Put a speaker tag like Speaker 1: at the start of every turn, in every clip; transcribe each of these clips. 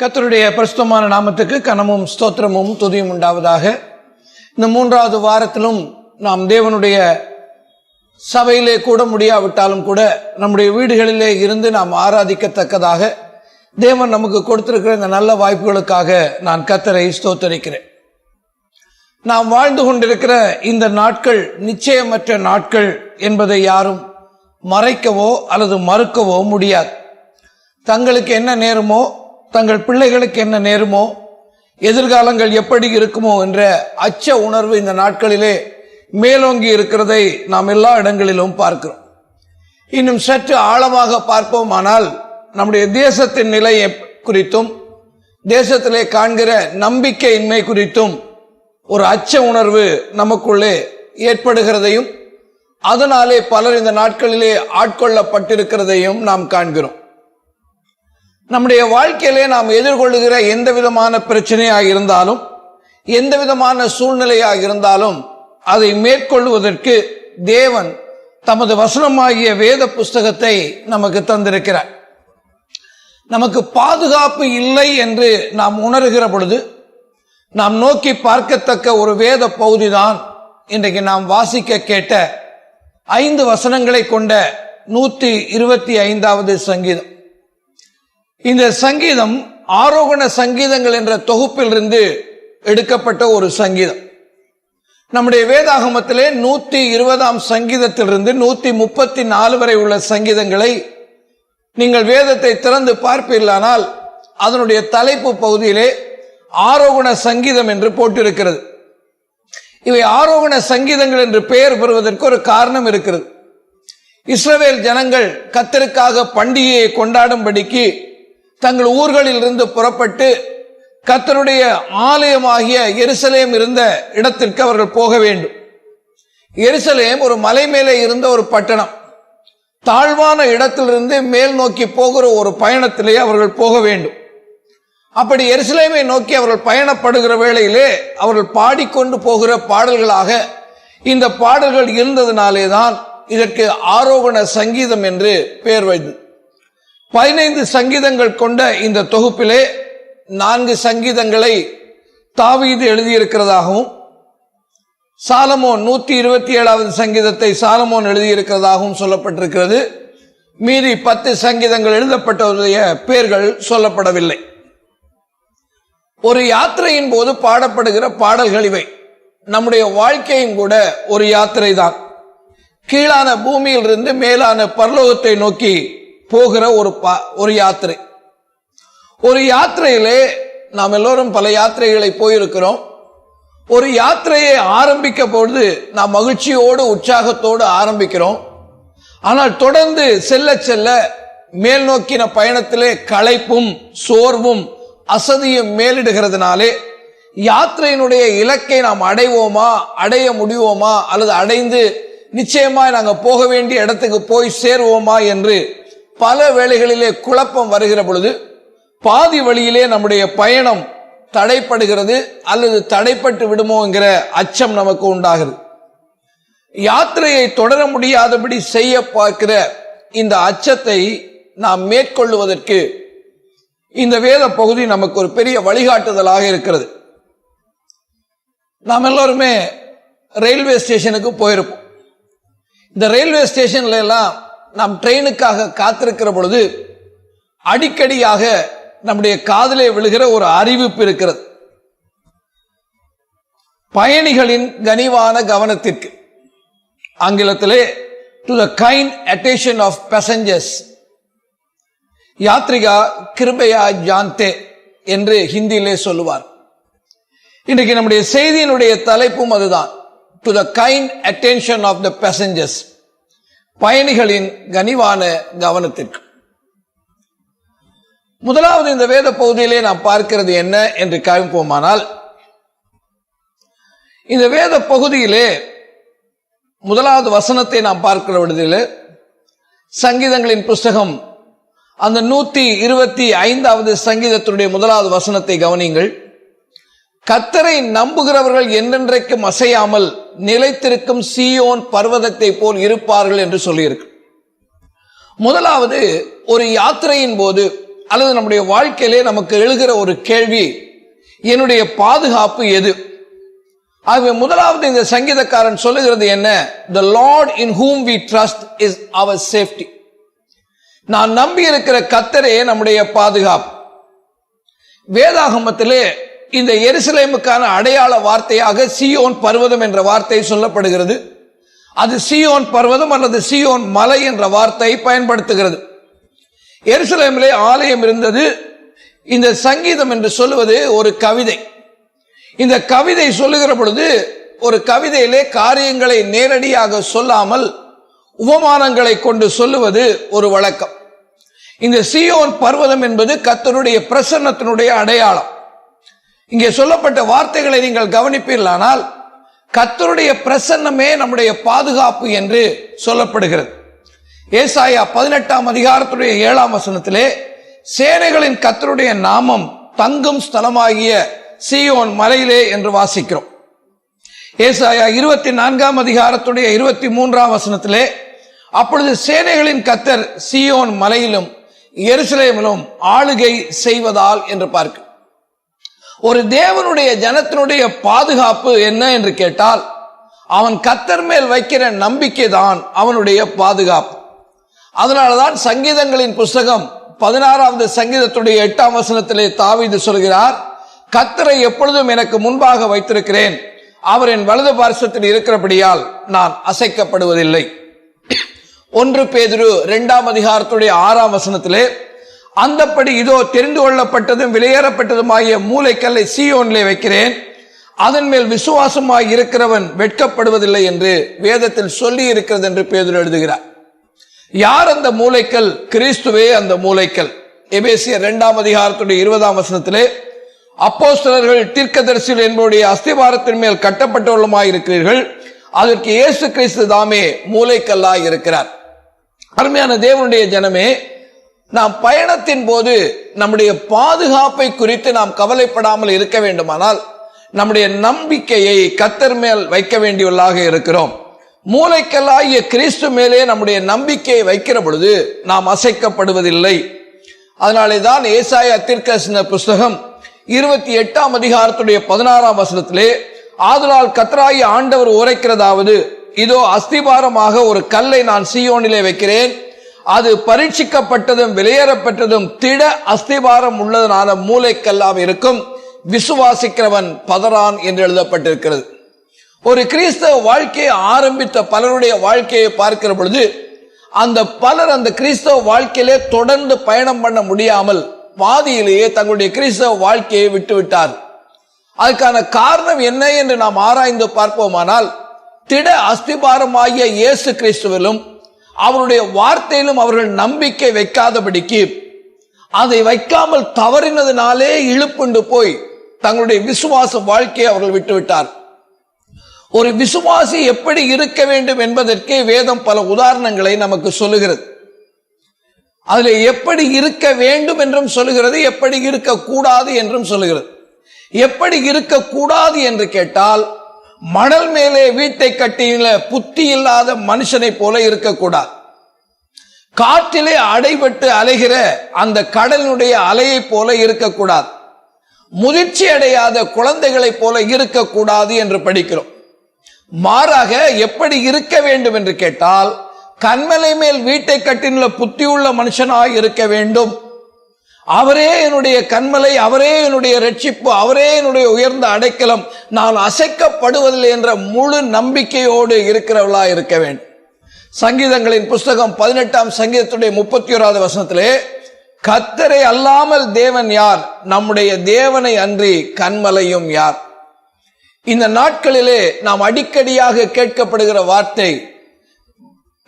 Speaker 1: கர்த்தருடைய பரிசுத்தமான நாமத்துக்கு கனமும் ஸ்தோத்திரமும் துதியும் உண்டாவதாக. இந்த மூன்றாவது வாரத்திலும் நாம் தேவனுடைய சபையிலே கூட முடியாவிட்டாலும் கூட நம்முடைய வீடுகளிலே இருந்து நாம் ஆராதிக்கத்தக்கதாக தேவன் நமக்கு கொடுத்திருக்கிற இந்த நல்ல வாய்ப்புகளுக்காக நான் கர்த்தரை ஸ்தோத்தரிக்கிறேன். நாம் வாழ்ந்து கொண்டிருக்கிற இந்த நாட்கள் நிச்சயமற்ற நாட்கள் என்பதை யாரும் மறைக்கவோ அல்லது மறுக்கவோ முடியாது. தங்களுக்கு என்ன நேருமோ, தங்கள் பிள்ளைகளுக்கு என்ன நேருமோ, எதிர்காலங்கள் எப்படி இருக்குமோ என்ற அச்ச உணர்வு இந்த நாட்களிலே மேலோங்கி இருக்கிறதை நாம் எல்லா இடங்களிலும் பார்க்கிறோம். இன்னும் சற்று ஆழமாக பார்ப்போமானால் நம்முடைய தேசத்தின் நிலை குறித்தும் தேசத்திலே காண்கிற நம்பிக்கையின்மை குறித்தும் ஒரு அச்ச உணர்வு நமக்குள்ளே ஏற்படுகிறதையும் அதனாலே பலர் இந்த நாட்களிலே ஆட்கொள்ளப்பட்டிருக்கிறதையும் நாம் காண்கிறோம். நம்முடைய வாழ்க்கையிலே நாம் எதிர்கொள்ளுகிற எந்த விதமான பிரச்சனையாக இருந்தாலும், எந்த விதமான சூழ்நிலையாக இருந்தாலும் அதை மேற்கொள்வதற்கு தேவன் தமது வசனமாகிய வேத புஸ்தகத்தை நமக்கு தந்திருக்கிறார். நமக்கு பாதுகாப்பு இல்லை என்று நாம் உணர்கிற பொழுது நாம் நோக்கி பார்க்கத்தக்க ஒரு வேத பகுதி தான் இன்றைக்கு நாம் வாசிக்க கேட்ட 5 வசனங்களை கொண்ட 125வது சங்கீதம். இந்த சங்கீதம் ஆரோகண சங்கீதங்கள் என்ற தொகுப்பிலிருந்து எடுக்கப்பட்ட ஒரு சங்கீதம். நம்முடைய வேதாகமத்திலே 120ஆம் சங்கீதத்திலிருந்து 134 வரை உள்ள சங்கீதங்களை நீங்கள் வேதத்தை திறந்து பார்ப்பீர்களானால் அதனுடைய தலைப்பு பகுதியிலே ஆரோகண சங்கீதம் என்று போட்டிருக்கிறது. இவை ஆரோகண சங்கீதங்கள் என்று பெயர் பெறுவதற்கு ஒரு காரணம் இருக்கிறது. இஸ்ரவேல் ஜனங்கள் கர்த்தருக்காக பண்டிகையை கொண்டாடும்படிக்கு தங்கள் ஊர்களில் இருந்து புறப்பட்டு கர்த்தருடைய ஆலயமாகிய எருசலேம் இருந்த இடத்திற்கு அவர்கள் போக வேண்டும். எருசலேம் ஒரு மலை மேலே இருந்த ஒரு பட்டணம். தாழ்வான இடத்திலிருந்து மேல் நோக்கி போகிற ஒரு பயணத்திலே அவர்கள் போக வேண்டும். அப்படி எருசலேமை நோக்கி அவர்கள் பயணப்படுகிற வேளையிலே அவர்கள் பாடிக்கொண்டு போகிற பாடல்களாக இந்த பாடல்கள் இருந்ததினாலே தான் இதற்கு ஆரோகண சங்கீதம் என்று பெயர் வைத்தது. 15 சங்கீதங்கள் கொண்ட இந்த தொகுப்பிலே 4 சங்கீதங்களை தாவீது எழுதியிருக்கிறதாகவும், சாலமோன் 127வது சங்கீதத்தை சாலமோன் எழுதியிருக்கிறதாகவும் சொல்லப்பட்டிருக்கிறது. மீதி 10 சங்கீதங்கள் எழுதப்பட்டவருடைய பெயர்கள் சொல்லப்படவில்லை. ஒரு யாத்திரையின் போது பாடப்படுகிற பாடல்கள் இவை. நம்முடைய வாழ்க்கையும் கூட ஒரு யாத்திரை தான். கீழான பூமியிலிருந்து மேலான பரலோகத்தை நோக்கி போகிற ஒரு யாத்திரை. ஒரு யாத்திரையிலே நாம் எல்லோரும் பல யாத்திரைகளை போயிருக்கிறோம். ஒரு யாத்திரையை ஆரம்பிக்க பொழுது நாம் மகிழ்ச்சியோடு உற்சாகத்தோடு ஆரம்பிக்கிறோம். ஆனால் தொடர்ந்து செல்ல செல்ல மேல் நோக்கின பயணத்திலே களைப்பும் சோர்வும் அசதியும் மேலிடுகிறதுனாலே யாத்திரையினுடைய இலக்கை நாம் அடைவோமா, அடைய முடிவோமா, அல்லது அடைந்து நிச்சயமாய் நாங்கள் போக வேண்டிய இடத்துக்கு போய் சேருவோமா என்று பல வேளைகளிலே குழப்பம் வருகிற பொழுது பாதி வழியிலே நம்முடைய பயணம் தடைப்படுகிறது அல்லது தடைப்பட்டு விடுமோ என்கிற அச்சம் நமக்கு உண்டாகிறது. யாத்திரையை தொடர முடியாதபடி செய்ய பார்க்கிற இந்த அச்சத்தை நாம் மேற்கொள்வதற்கு இந்த வேத பகுதி நமக்கு ஒரு பெரிய வழிகாட்டுதலாக இருக்கிறது. நாம் எல்லோருமே ரயில்வே ஸ்டேஷனுக்கு போயிருப்போம். இந்த ரயில்வே ஸ்டேஷன்ல எல்லாம் நாம் ட்ரெயினுக்காக காத்திருக்கிற பொழுது அடிக்கடியாக நம்முடைய காதிலே விழுகிற ஒரு அறிவிப்பு இருக்கிறது. பயணிகளின் கனிவான கவனத்திற்கு, ஆங்கிலத்திலே to the kind attention of passengers, யாத்ரிகா கிருபையா ஜான்தே என்று ஹிந்தியிலே சொல்லுவார். இன்றைக்கு நம்முடைய செய்தியினுடைய தலைப்பும் அதுதான், to the kind attention of the passengers, பயணிகளின் கனிவான கவனத்திற்கு. முதலாவது இந்த வேத பகுதியிலே நாம் பார்க்கிறது என்ன என்று காண்போமானால், இந்த வேத பகுதியிலே முதலாவது வசனத்தை நாம் பார்க்கிற விடுதலை சங்கீதங்களின் புஸ்தகம் அந்த 125வது சங்கீதத்தினுடைய முதலாவது வசனத்தை கவனியுங்கள். கர்த்தரை நம்புகிறவர்கள் என்றென்றைக்கும் அசையாமல் நிலைத்திருக்கும் சீயோன் பர்வதத்தை போல் இருப்பார்கள் என்று சொல்லியிருக்கு. முதலாவது, ஒரு யாத்திரையின் போது அல்லது நம்முடைய வாழ்க்கையிலே நமக்கு எழுகிற ஒரு கேள்வி, என்னுடைய பாதுகாப்பு எது? ஆகவே முதலாவது இந்த சங்கீதக்காரன் சொல்லுகிறது என்ன? The Lord in whom we trust is our safety. நான் நம்பி இருக்கிற கர்த்தரே நம்முடைய பாதுகாப்பு. வேதாகமத்திலே இந்த எருசலேமுக்கான அடையாள வார்த்தையாக சீயோன் பர்வதம் என்ற வார்த்தை சொல்லப்படுகிறது. அது சீயோன் பர்வதம் அல்லது சீயோன் மலை என்ற வார்த்தை பயன்படுத்துகிறது. எருசலேமிலே ஆலயம் இருந்தது. இந்த சங்கீதம் என்று சொல்லுவது ஒரு கவிதை. இந்த கவிதை சொல்லுகிற பொழுது ஒரு கவிதையிலே காரியங்களை நேரடியாக சொல்லாமல் உபமானங்களை கொண்டு சொல்லுவது ஒரு வழக்கம். இந்த சீயோன் பர்வதம் என்பது கர்த்தருடைய பிரசன்னத்தினுடைய அடையாளம். இங்கே சொல்லப்பட்ட வார்த்தைகளை நீங்கள் கவனிப்பீர்களானால் கர்த்தருடைய பிரசன்னமே நம்முடைய பாதுகாப்பு என்று சொல்லப்படுகிறது. ஏசாயா 18ஆம் அதிகாரத்துடைய 7ஆம் வசனத்திலே சேனைகளின் கர்த்தருடைய நாமம் தங்கும் ஸ்தலமாகிய சீயோன் மலையிலே என்று வாசிக்கிறோம். ஏசாயா 24ஆம் அதிகாரத்துடைய 23ஆம் வசனத்திலே அப்பொழுது சேனைகளின் கர்த்தர் சீயோன் மலையிலும் எருசலேமிலும் ஆளுகை செய்வதால் என்று பார்க்கிறோம். ஒரு தேவனுடைய ஜனத்தினுடைய பாதுகாப்பு என்ன என்று கேட்டால் அவன் கர்த்தர் மேல் வைக்கிற நம்பிக்கை தான் அவனுடைய பாதுகாப்பு. அதனாலதான் சங்கீதங்களின் புஸ்தகம் 16வது சங்கீதத்துடைய 8ஆம் வசனத்திலே தாவீது சொல்கிறார், கர்த்தரை எப்பொழுதும் எனக்கு முன்பாக வைத்திருக்கிறேன், அவர் என் வலது பார்சத்தில் இருக்கிறபடியால் நான் அசைக்கப்படுவதில்லை. 1 பேதுரு 2ஆம் அதிகாரத்துடைய 6ஆம் வசனத்திலே அந்தப்படி இதோ தெரிந்து கொள்ளப்பட்டதும் வெளியேறப்பட்டதுமாகிய மூலைக்கல்லை சீயோனிலே வைக்கிறேன், அதன் மேல் விசுவாசமாய் இருக்கிறவன் வெட்கப்படுவதில்லை என்று வேதத்தில் சொல்லி இருக்கிறது என்று பேதுரு எழுதுகிறார். யார் அந்த மூலைக்கல்? கிறிஸ்துவே அந்த மூலைக்கல். எபேசியர் 2ஆம் அதிகாரத்துடைய 20ஆம் வசனத்திலே அப்போஸ்தலர்கள் தீர்க்கதரிசிகள் என்பவருடைய அஸ்திபாரத்தின் மேல் கட்டப்பட்டவர்களுமாய் இருக்கிறீர்கள், அதற்கு இயேசு கிறிஸ்து தாமே மூலைக்கல்லாய் இருக்கிறார். அருமையான தேவனுடைய ஜனமே, நாம் பயணத்தின் போது நம்முடைய பாதுகாப்பை குறித்து நாம் கவலைப்படாமல் இருக்க வேண்டுமானால் நம்முடைய நம்பிக்கையை கர்த்தர் மேல் வைக்க வேண்டியவர்களாக இருக்கிறோம். மூலைக்கல்லாகிய கிறிஸ்து மேலே நம்முடைய நம்பிக்கையை வைக்கிற பொழுது நாம் அசைக்கப்படுவதில்லை. அதனாலே தான் ஏசாயா தீர்க்கதரிசன புஸ்தகம் 28ஆம் அதிகாரத்துடைய 16ஆம் வசனத்திலே ஆதலால் கர்த்தராகிய ஆண்டவர் உரைக்கிறதாவது, இதோ அஸ்திபாரமாக ஒரு கல்லை நான் சீயோனிலே வைக்கிறேன், அது பரீட்சிக்கப்பட்டதும் வெளியேறப்பட்டதும் திட அஸ்திபாரம் உள்ளதனால மூலைக்கல்லாக இருக்கும், விசுவாசிக்கிறவன் பதறான் என்று எழுதப்பட்டிருக்கிறது. ஒரு கிறிஸ்தவ வாழ்க்கையை ஆரம்பித்த பலருடைய வாழ்க்கையை பார்க்கிற பொழுது அந்த பலர் அந்த கிறிஸ்தவ வாழ்க்கையிலே தொடர்ந்து பயணம் பண்ண முடியாமல் பாதியிலேயே தங்களுடைய கிறிஸ்தவ வாழ்க்கையை விட்டுவிட்டார். அதுக்கான காரணம் என்ன என்று நாம் ஆராய்ந்து பார்ப்போமானால் திட அஸ்திபாரமாகிய இயேசு கிறிஸ்துவிலும் அவருடைய வார்த்தையிலும் அவர்கள் நம்பிக்கை வைக்காதபடிக்கு அதை வைக்காமல் தவறினதினாலே இழுப்புண்டு போய் தங்களுடைய விசுவாச வாழ்க்கையை அவர்கள் விட்டுவிட்டார். ஒரு விசுவாசி எப்படி இருக்க வேண்டும் என்பதற்கே வேதம் பல உதாரணங்களை நமக்கு சொல்லுகிறது. அதில் எப்படி இருக்க வேண்டும் என்றும் சொல்லுகிறது, எப்படி இருக்கக்கூடாது என்றும் சொல்லுகிறது. எப்படி இருக்கக்கூடாது என்று கேட்டால் மணல் மேலே வீட்டை கட்டியுள்ள புத்தி இல்லாத மனுஷனை போல இருக்கக்கூடாது. காற்றிலே அடைபட்டு அலைகிற அந்த கடலினுடைய அலையை போல இருக்கக்கூடாது. முதிர்ச்சி அடையாத குழந்தைகளை போல இருக்கக்கூடாது என்று படிக்கிறோம். மாறாக எப்படி இருக்க வேண்டும் என்று கேட்டால் கண்மலை மேல் வீட்டை கட்டியுள்ள புத்தியுள்ள மனுஷனாய் இருக்க வேண்டும். அவரே என்னுடைய கண்மலை, அவரே என்னுடைய ரட்சிப்பு, அவரே என்னுடைய உயர்ந்த அடைக்கலம், நான் அசைக்கப்படுவதில்லை என்ற முழு நம்பிக்கையோடு இருக்கிறவர்களாய் இருக்க வேண்டும். சங்கீதங்களின் புஸ்தகம் 18ஆம் சங்கீதத்துடைய 31வது வசனத்திலே கர்த்தரை அல்லாமல் தேவன் யார்? நம்முடைய தேவனை அன்றி கண்மலையும் யார்? இந்த நாட்களிலே நாம் அடிக்கடியாக கேட்கப்படுகிற வார்த்தை,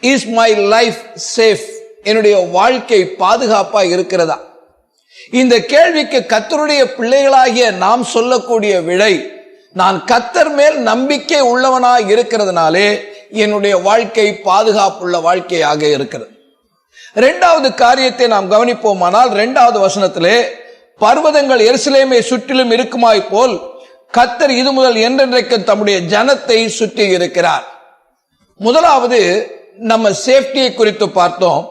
Speaker 1: இஸ் மை லைஃப் சேஃப்? என்னுடைய வாழ்க்கை பாதுகாப்பா இருக்கிறதா? இந்த கேள்விக்கு கர்த்தருடைய பிள்ளைகளாகிய நாம் சொல்லக்கூடிய விடை, நான் கர்த்தர் மேல் நம்பிக்கை உள்ளவனாய் இருக்கிறதுனாலே என்னுடைய வாழ்க்கை பாதுகாப்புள்ள வாழ்க்கையாக இருக்கிறது. இரண்டாவது காரியத்தை நாம் கவனிப்போமானால் 2வது வசனத்திலே பர்வதங்கள் எருசலேமை சுற்றிலும் இருக்குமாய் போல் கர்த்தர் இது முதல் என்றென்றைக்கு தம்முடைய ஜனத்தை சுற்றி இருக்கிறார். முதலாவது நம்ம சேஃப்டியை குறித்து பார்த்தோம்,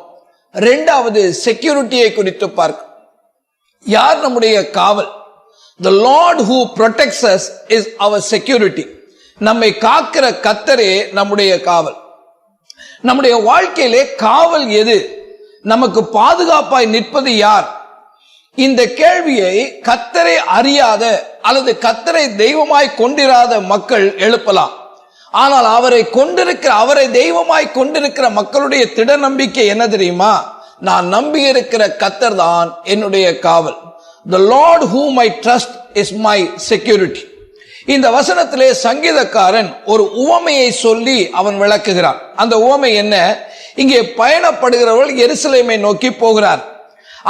Speaker 1: 2வது செக்யூரிட்டியை குறித்து பார்க்க. யார் நம்முடைய காவல்? The Lord who protects us is our security. நம்மை காக்கிற கர்த்தரே நம்முடைய காவல். நம்முடைய வாழ்க்கையிலே காவல் எது? நமக்கு பாதுகாப்பாய் நிற்பது யார்? இந்த கேள்வியை கர்த்தரை அறியாத அல்லது கர்த்தரை தெய்வமாய் கொண்டிராத மக்கள் எழுப்பலாம். ஆனால் அவரை தெய்வமாய் கொண்டிருக்கிற மக்களுடைய திட நம்பிக்கை என்ன தெரியுமா? நான் நம்பி இருக்கிற கர்த்தர் தான் என்னுடைய காவல். The Lord whom I trust is my security. இந்த வசனத்திலே சங்கீதக்காரன் ஒரு உவமையை சொல்லி அவன் விளக்குகிறான். அந்த உவமை என்ன? இங்கே பயணப்படுகிறவர்கள் எருசலேமை நோக்கி போகிறார்.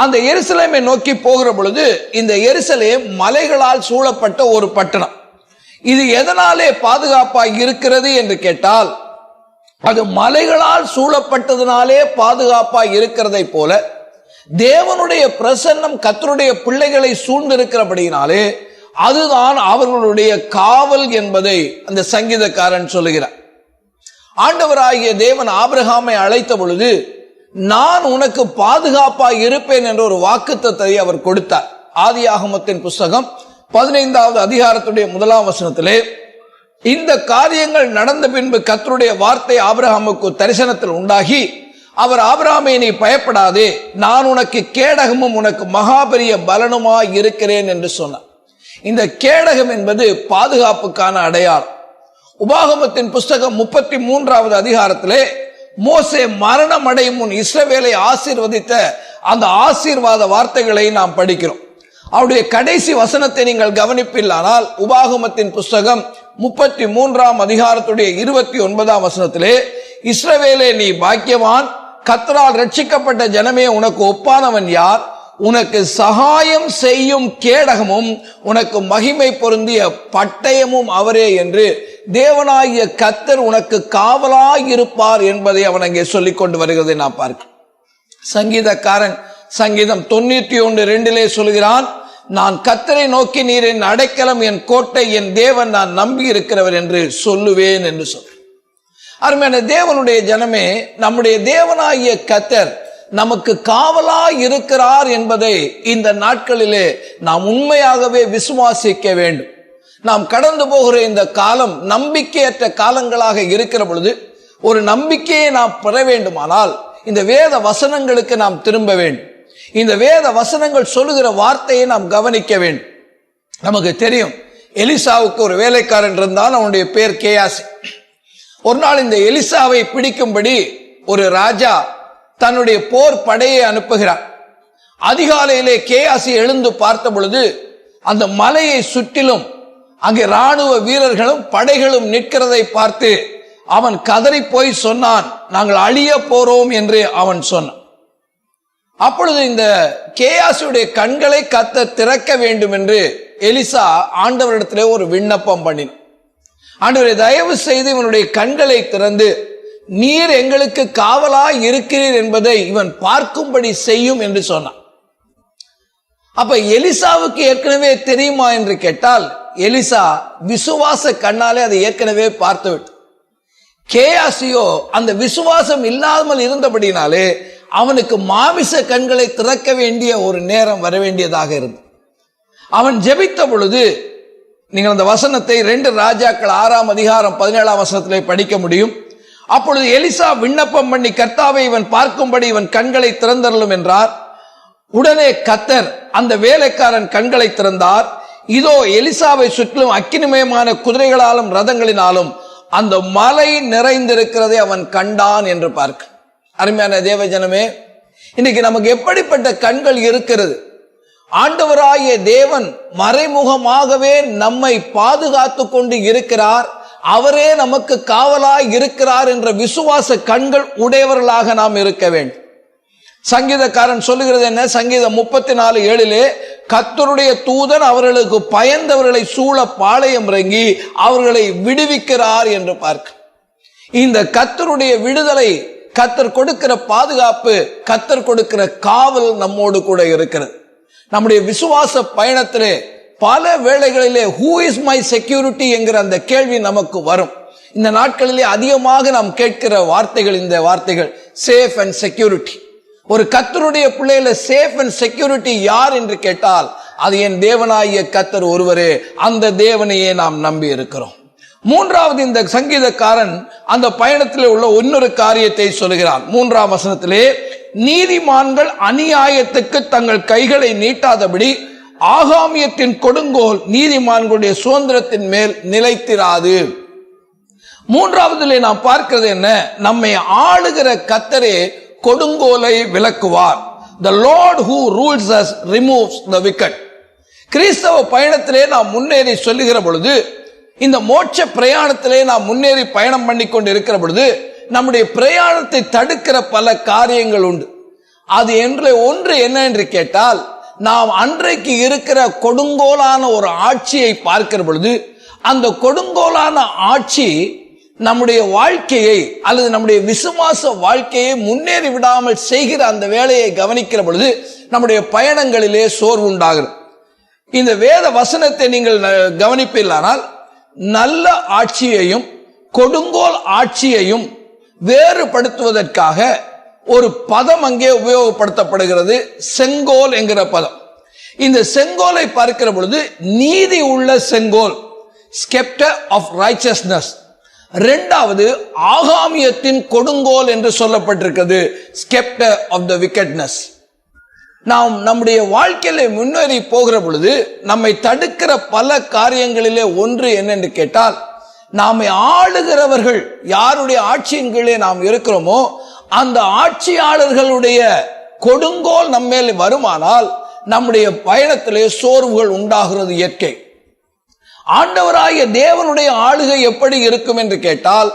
Speaker 1: அந்த எருசலேமை நோக்கி போகிற பொழுது இந்த எருசலேம் மலைகளால் சூழப்பட்ட ஒரு பட்டணம். இது எதனாலே பாதுகாப்பாக இருக்கிறது என்று கேட்டால், அது மலைகளால் சூழப்பட்டதுனாலே பாதுகாப்பாக இருக்கிறதை போல தேவனுடைய பிரசன்னம் கர்த்தருடைய பிள்ளைகளை சூழ்ந்திருக்கிறபடியினாலே அதுதான் அவர்களுடைய காவல் என்பதை அந்த சங்கீதக்காரன் சொல்லுகிறார். ஆண்டவராகிய தேவன் ஆபிரகாமை அழைத்த பொழுது நான் உனக்கு பாதுகாப்பாக இருப்பேன் என்ற ஒரு வாக்குத்தத்தத்தை அவர் கொடுத்தார். ஆதியாகமத்தின் புஸ்தகம் 15வது அதிகாரத்துடைய 1ஆம் வசனத்திலே இந்த காரியங்கள் நடந்த பின்பு கர்த்தருடைய வார்த்தை ஆபிரகாமுக்கு தரிசனத்தில் உண்டாகி, அவர் ஆபிரகாமே நீ பயப்படாதே, நான் உனக்கு கேடகமும் உனக்கு மகாபெரிய பலனுமாய் இருக்கிறேன் என்று சொன்னார். இந்த கேடகம் என்பது பாதுகாப்புக்கான அடையாளம். உபாகமத்தின் புஸ்தகம் 33வது அதிகாரத்திலே மோசே மரணம் அடையும் முன் இஸ்ரவேலை ஆசீர்வதித்த அந்த ஆசீர்வாத வார்த்தைகளை நாம் படிக்கிறோம். அவருடைய கடைசி வசனத்தை நீங்கள் கவனிப்பில்லானால் உபாகமத்தின் புஸ்தகம் 33ஆம் அதிகாரத்துடைய 29ஆம் வசனத்திலே, இஸ்ரவேலே நீ பாக்கியவான், கர்த்தரால் ரட்சிக்கப்பட்ட ஜனமே உனக்கு ஒப்பானவன் யார்? உனக்கு சகாயம் செய்யும் கேடகமும் உனக்கு மகிமை பொருந்திய பட்டயமும் அவரே என்று தேவனாகிய கர்த்தர் உனக்கு காவலாய் இருப்பார் என்பதை அவன் அங்கே சொல்லிக் கொண்டு வருகிறதை நான் பார்க்கிறேன். சங்கீதக்காரன் சங்கீதம் 91:2 சொல்கிறான், நான் கர்த்தரை நோக்கி நீர் என் அடைக்கலம், என் கோட்டை, என் தேவன், நான் நம்பி இருக்கிறவர் என்று சொல்லுவேன் என்று சொல்ற. அருமையான தேவனுடைய ஜனமே, நம்முடைய தேவனாகிய கர்த்தர் நமக்கு காவலாய் இருக்கிறார் என்பதை இந்த நாட்களிலே நாம் உண்மையாகவே விசுவாசிக்க வேண்டும். நாம் கடந்து போகிற இந்த காலம் நம்பிக்கையற்ற காலங்களாக இருக்கிற பொழுது ஒரு நம்பிக்கையை நாம் பெற வேண்டுமானால் இந்த வேத வசனங்களுக்கு நாம் திரும்ப வேண்டும். இந்த வேத வசனங்கள் சொல்லுகிற வார்த்தையை நாம் கவனிக்க வேண்டும். நமக்கு தெரியும், எலிசாவுக்கு ஒரு வேலைக்காரன் இருந்தான், அவனுடைய பேர் கேயாசி. ஒரு நாள் இந்த எலிசாவை பிடிக்கும்படி ஒரு ராஜா தன்னுடைய போர் படையை அனுப்புகிறார். அதிகாலையிலே கேயாசி எழுந்து பார்த்த பொழுது அந்த மலையை சுற்றிலும் அங்கே ராணுவ வீரர்களும் படைகளும் நிற்கிறதை பார்த்து அவன் கதறி போய் சொன்னான், நாங்கள் அழிய போறோம் என்று அவன் சொன்னான். அப்பொழுது இந்த கேயாசியுடைய கண்களை கர்த்தர் திறக்க வேண்டும் என்று எலிசா ஆண்டவரிடத்திலே ஒரு விண்ணப்பம் பண்ணினான். ஆண்டவரே, தயவு செய்து இவனுடைய கண்களை திறந்து நீர் எங்களுக்கு காவலாய் இருக்கிறீர் என்பதை இவன் பார்க்கும்படி செய்யும் என்று சொன்னான். அப்ப எலிசாவுக்கு ஏற்கனவே தெரியுமா என்று கேட்டால், எலிசா விசுவாச கண்ணாலே அதை ஏற்கனவே பார்த்து விட்டு, கேயாசியோ அந்த விசுவாசம் இல்லாமல் இருந்தபடினாலே அவனுக்கு மாமிச கண்களை திறக்க வேண்டிய ஒரு நேரம் வர வேண்டியதாக இருந்தது. அவன் ஜெபித்த பொழுது நீங்கள் அந்த வசனத்தை 2 ராஜாக்கள் 6ஆம் அதிகாரம் 17ஆம் வசனத்திலே படிக்க முடியும். அப்பொழுது எலிசா விண்ணப்பம் பண்ணி, கர்த்தாவை இவன் பார்க்கும்படி இவன் கண்களை திறந்தருளும் என்றார். உடனே கர்த்தர் அந்த வேலைக்காரன் கண்களை திறந்தார். இதோ எலிசாவை சுற்றிலும் அக்கினிமயமான குதிரைகளாலும் ரதங்களினாலும் அந்த மலை நிறைந்திருக்கிறதை அவன் கண்டான் என்று பார்க்க. அருமையான தேவஜனமே, இன்னைக்கு நமக்கு எப்படிப்பட்ட கண்கள் இருக்கிறது? ஆண்டவராகிய தேவன் மறைமுகமாகவே நம்மை பாதுகாத்து கொண்டு இருக்கிறார், அவரே நமக்கு காவலாய் இருக்கிறார் என்ற விசுவாச கண்கள் உடையவர்களாக நாம் இருக்க வேண்டும். சங்கீதக்காரன் சொல்லுகிறது என்ன? சங்கீதம் 34:7 கர்த்தருடைய தூதன் அவர்களுக்கு பயந்தவர்களை சூழ பாளையம் இறங்கி அவர்களை விடுவிக்கிறார் என்று பார்க்க. இந்த கர்த்தருடைய விடுதலை, கர்த்தர் கொடுக்கிற பாதுகாப்பு, கர்த்தர் கொடுக்கிற காவல் நம்மோடு கூட இருக்கிறது. நம்முடைய விசுவாச பயணத்திலே பல வேளைகளிலே ஹூ இஸ் மை செக்யூரிட்டி என்கிற அந்த கேள்வி நமக்கு வரும். இந்த நாட்களிலே அதிகமாக நாம் கேட்கிற வார்த்தைகள் இந்த வார்த்தைகள், சேஃப் அண்ட் செக்யூரிட்டி. ஒரு கர்த்தருடைய பிள்ளையில சேஃப் அண்ட் செக்யூரிட்டி யார் என்று கேட்டால் அது என் தேவனாகிய கர்த்தர் ஒருவரே. அந்த தேவனையே நாம் நம்பி இருக்கிறோம். மூன்றாவது, இந்த சங்கீதக்காரன் அந்த பயணத்திலே உள்ள இன்னொரு காரியத்தை சொல்கிறான். 3ஆம் வசனத்திலே, நீதிமான்கள் அநியாயத்துக்கு தங்கள் கைகளை நீட்டாதபடி ஆகாமியத்தின் கொடுங்கோல் நீதிமான்களுடைய சுதந்திரத்தின் மேல் நிலைத்திராது. மூன்றாவதிலே நாம் பார்க்கிறது என்ன? நம்மை ஆளுகிற கர்த்தரே கொடுங்கோலை விலக்குவார். The Lord who rules us removes the wicked. கிறிஸ்தவ பயணத்திலே நாம் முன்னேறி சொல்லுகிற பொழுது, இந்த மோட்ச பிரயாணத்திலே நாம் முன்னேறி பயணம் பண்ணி கொண்டு இருக்கிற பொழுது, நம்முடைய பிரயாணத்தை தடுக்கிற பல காரியங்கள் உண்டு. அது ஒன்று என்ன என்று கேட்டால், நாம் அன்றைக்கு இருக்கிற கொடுங்கோலான ஒரு ஆட்சியை பார்க்கிற பொழுது, அந்த கொடுங்கோலான ஆட்சி நம்முடைய வாழ்க்கையை அல்லது நம்முடைய விசுவாச வாழ்க்கையை முன்னேறி விடாமல் செய்கிற அந்த வேலையை கவனிக்கிற பொழுது நம்முடைய பயணங்களிலே சோர்வு உண்டாகிறது. இந்த வேத வசனத்தை நீங்கள் கவனிப்பீர்களானால், நல்ல ஆட்சியையும் கொடுங்கோல் ஆட்சியையும் வேறுபடுத்துவதற்காக ஒரு பதம் அங்கே உபயோகப்படுத்தப்படுகிறது, செங்கோல் என்கிற பதம். இந்த செங்கோலை பார்க்கிற பொழுது நீதி உள்ள செங்கோல், ஸ்கெப்டர் ஆஃப் ரைச்சஸ்னஸ். இரண்டாவது, ஆகாமியத்தின் கொடுங்கோல் என்று சொல்லப்பட்டிருக்கிறது, ஸ்கெப்டர் ஆஃப் த விக்கெட்னஸ். நாம் நம்முடைய வாழ்க்கையில முன்னேறி போகிற பொழுது நம்மை தடுக்கிற பல காரியங்களிலே ஒன்று என்னென்று கேட்டால், நாமை ஆளுகிறவர்கள் யாருடைய ஆட்சியின் கீழே நாம் இருக்கிறோமோ அந்த ஆட்சியாளர்களுடைய கொடுங்கோல் நம்மேல் வருமானால் நம்முடைய பயணத்திலே சோர்வுகள் உண்டாகிறது இயற்கை. ஆண்டவராகிய தேவனுடைய ஆளுகை எப்படி இருக்கும் என்று கேட்டால்,